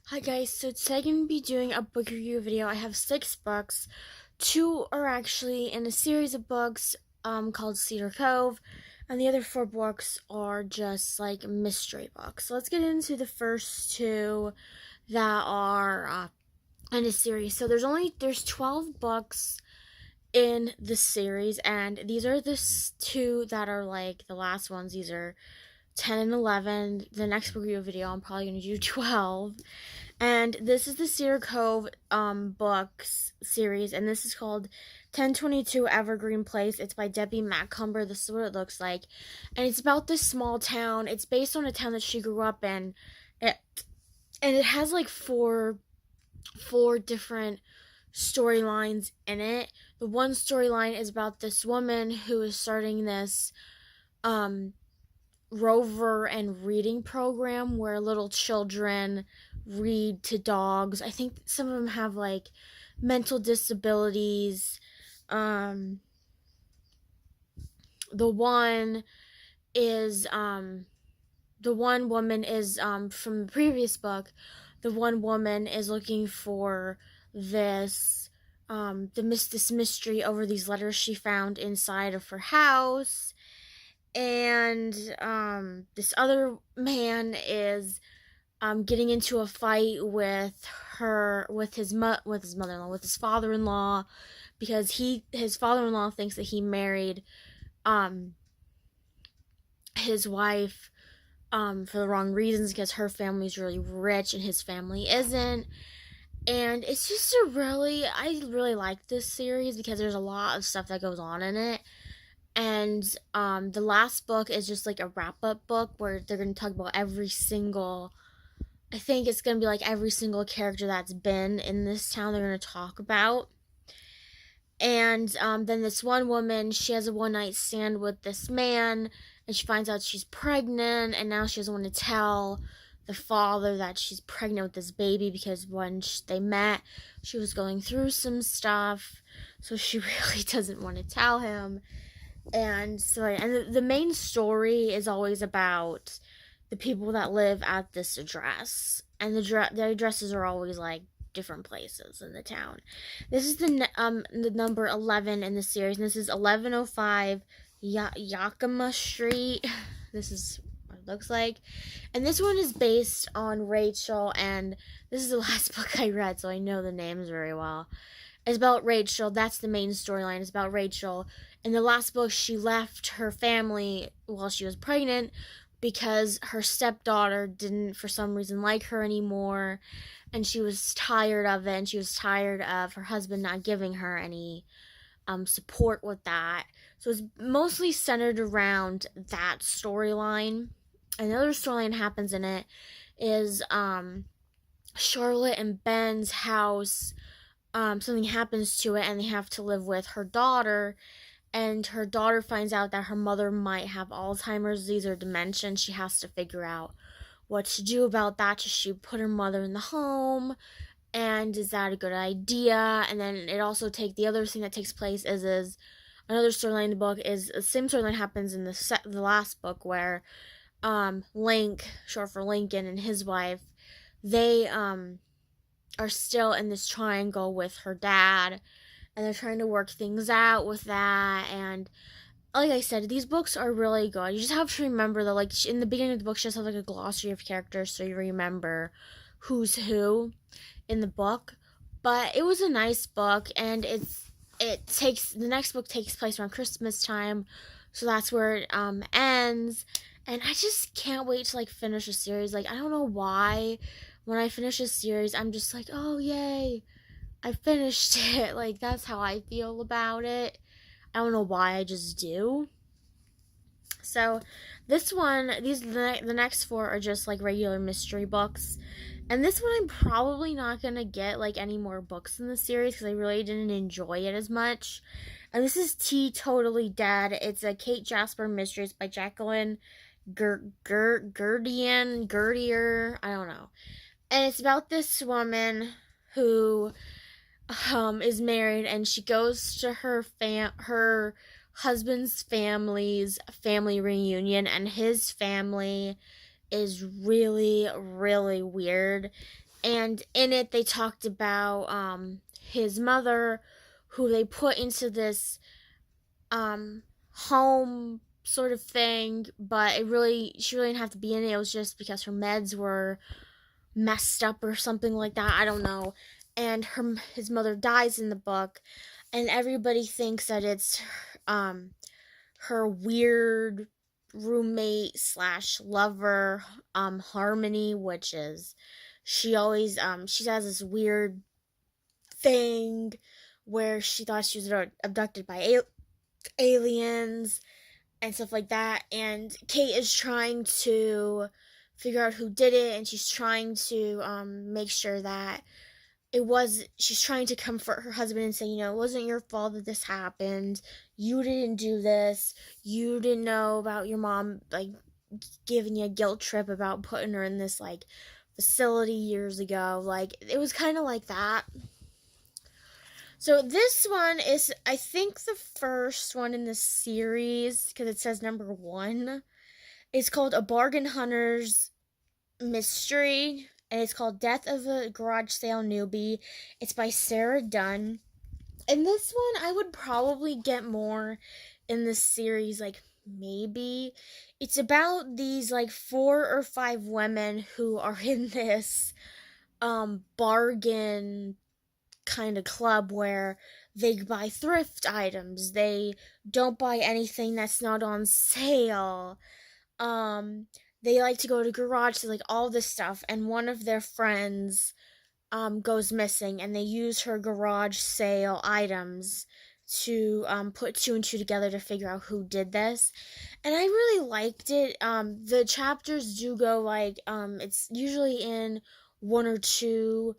Hi guys, so today I'm going to be doing a book review video. I have 6 books. 2 are actually in a series of books called Cedar Cove, and the other 4 books are just like mystery books. So let's get into the first 2 that are in a series. So there's 12 books in the series, and these are the 2 that are like the last ones. These are 10 and 11. The next book review video I'm probably going to do 12. And this is the Cedar Cove books series, and this is called 1022 Evergreen Place. It's by Debbie Macomber. This is what it looks like. And it's about this small town. It's based on a town that she grew up in. And it has like four different storylines in it. The one storyline is about this woman who is starting this rover and reading program where little children read to dogs. I think some of them have like mental disabilities. The one is the one woman is from the previous book. The one woman is looking for this this mystery over these letters she found inside of her house. And this other man is getting into a fight with his mother-in-law, with his father-in-law, because his father-in-law thinks that he married his wife for the wrong reasons, because her family's really rich and his family isn't. And it's just I really like this series because there's a lot of stuff that goes on in it. And the last book is just like a wrap-up book where they're going to talk about I think it's going to be like every single character that's been in this town they're going to talk about. And then this one woman, she has a one-night stand with this man, and she finds out she's pregnant, and now she doesn't want to tell the father that she's pregnant with this baby, because when they met, she was going through some stuff, so she really doesn't want to tell him. And so, and the main story is always about the people that live at this address, and the addresses are always like different places in the town. This is the number 11 in the series, and this is 1105 Yakima Street. This is what it looks like, and this one is based on Rachel, and this is the last book I read, so I know the names very well. It's about Rachel. That's the main storyline. It's about Rachel. In the last book, she left her family while she was pregnant because her stepdaughter didn't, for some reason, like her anymore, and she was tired of it, and she was tired of her husband not giving her any support with that. So it's mostly centered around that storyline. Another storyline happens in it is Charlotte and Ben's house. Something happens to it, and they have to live with her daughter, and her daughter finds out that her mother might have Alzheimer's disease or dementia, and she has to figure out what to do about that. Does she put her mother in the home, and is that a good idea? And then it also the other thing that takes place is another storyline in the book is the same storyline happens in the last book, where Link, short for Lincoln, and his wife, they are still in this triangle with her dad, and they're trying to work things out with that. And like I said, these books are really good. You just have to remember that, like, in the beginning of the book, she has like a glossary of characters, so you remember who's who in the book. But it was a nice book, and the next book takes place around Christmas time, so that's where it ends. And I just can't wait to like finish a series. Like, I don't know why when I finish a series, I'm just like, oh, yay, I finished it. Like, that's how I feel about it. I don't know why, I just do. So, the next 4 are just, like, regular mystery books. And this one I'm probably not going to get, like, any more books in the series, because I really didn't enjoy it as much. And this is Tea Totally Dead. It's a Kate Jasper Mysteries by Jaqueline Girdier, I don't know. And it's about this woman who is married, and she goes to her husband's family's family reunion, and his family is really, really weird. And in it they talked about his mother, who they put into this home sort of thing, but she really didn't have to be in it. It was just because her meds were messed up or something like that. I don't know. And his mother dies in the book, and everybody thinks that it's her weird roommate slash lover, Harmony, which is she always she has this weird thing where she thought she was abducted by aliens and stuff like that. And Kate is trying to figure out who did it, and she's trying to make sure that she's trying to comfort her husband and say, it wasn't your fault that this happened. You didn't do this. You didn't know about your mom, like, giving you a guilt trip about putting her in this, like, facility years ago. Like, it was kind of like that. So this one is, I think, the first one in the series, because it says number 1. It's called A Bargain Hunter's Mystery, and it's called Death of a Garage Sale Newbie. It's by Sarah Dunn. And this one, I would probably get more in this series, like, maybe. It's about these, like, 4 or 5 women who are in this bargain kind of club where they buy thrift items. They don't buy anything that's not on sale. They like to go to garage to, like, all this stuff, and one of their friends goes missing, and they use her garage sale items to put 2 and 2 together to figure out who did this. And I really liked it. The chapters do go, like, it's usually in 1 or 2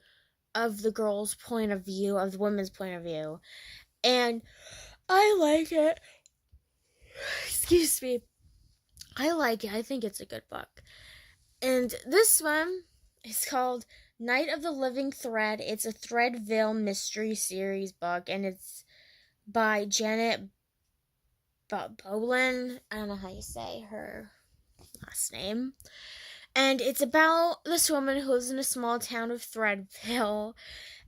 of the girl's point of view, of the women's point of view. And I like it. Excuse me. I like it. I think it's a good book. And this one is called Night of the Living Thread. It's a Threadville mystery series book, and it's by Janet Bolin. I don't know how you say her last name. And it's about this woman who lives in a small town of Threadville,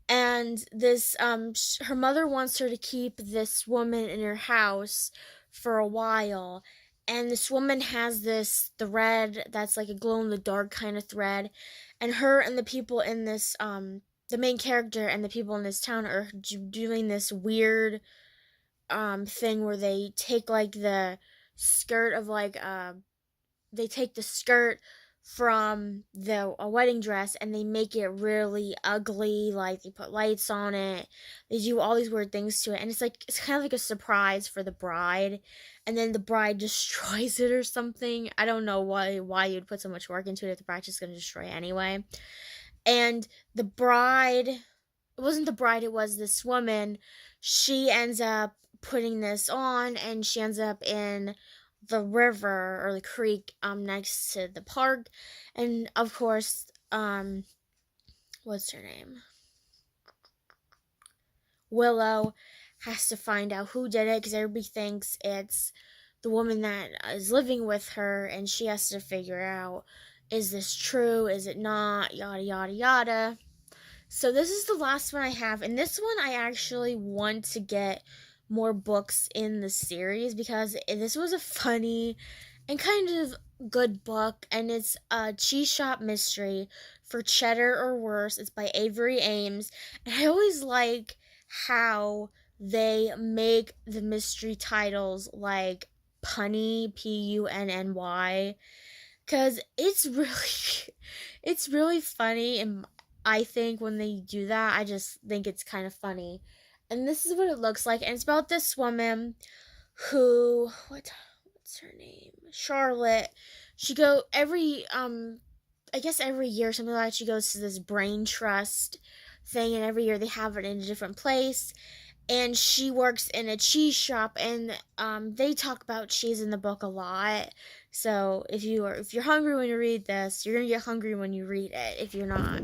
and this her mother wants her to keep this woman in her house for a while. And this woman has this thread that's like a glow-in-the-dark kind of thread, and her and the people in this the main character and the people in this town are doing this weird thing where they take, like, the skirt of, like, they take the skirt from a wedding dress and they make it really ugly. Like, they put lights on it, they do all these weird things to it, and it's kind of like a surprise for the bride, and then the bride destroys it or something. I don't know why you'd put so much work into it if the bride's just gonna destroy it anyway. And the bride, it wasn't the bride, it was this woman. She ends up putting this on, and she ends up in the river or the creek next to the park. And of course, what's her name? Willow has to find out who did it, because everybody thinks it's the woman that is living with her, and she has to figure out, is this true, is it not, yada yada yada. So this is the last one I have, and this one I actually want to get more books in the series, because this was a funny and kind of good book, and it's a cheese shop mystery for Cheddar or Worse. It's by Avery Aames, and I always like how they make the mystery titles like punny, Punny, because it's really funny, and I think when they do that, I just think it's kind of funny. And this is what it looks like, and it's about this woman who, what's her name? Charlotte. She every year, something like that, she goes to this brain trust thing, and every year they have it in a different place. And she works in a cheese shop, and they talk about cheese in the book a lot. So if you're hungry when you read this, you're gonna get hungry when you read it. If you're not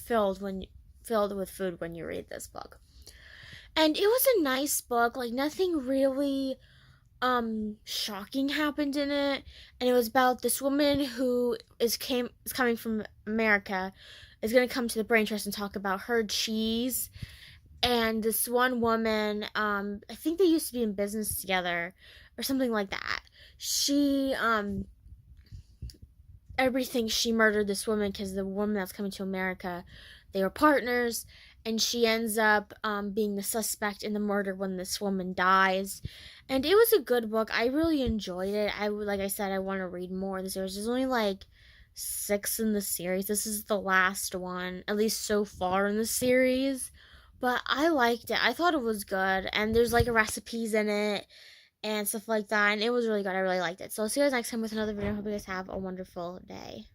filled with food when you read this book. And it was a nice book. Like, nothing really shocking happened in it, and it was about this woman who is coming from America, is going to come to the brain trust and talk about her cheese. And this one woman, I think they used to be in business together or something like that. She, everybody thinks she murdered this woman because the woman that's coming to America, they were partners, and she ends up being the suspect in the murder when this woman dies. And it was a good book. I really enjoyed it. Like I said, I want to read more of the series. There's only like 6 in the series. This is the last one, at least so far in the series. But I liked it. I thought it was good, and there's like recipes in it and stuff like that, and it was really good. I really liked it. So I'll see you guys next time with another video. I hope you guys have a wonderful day.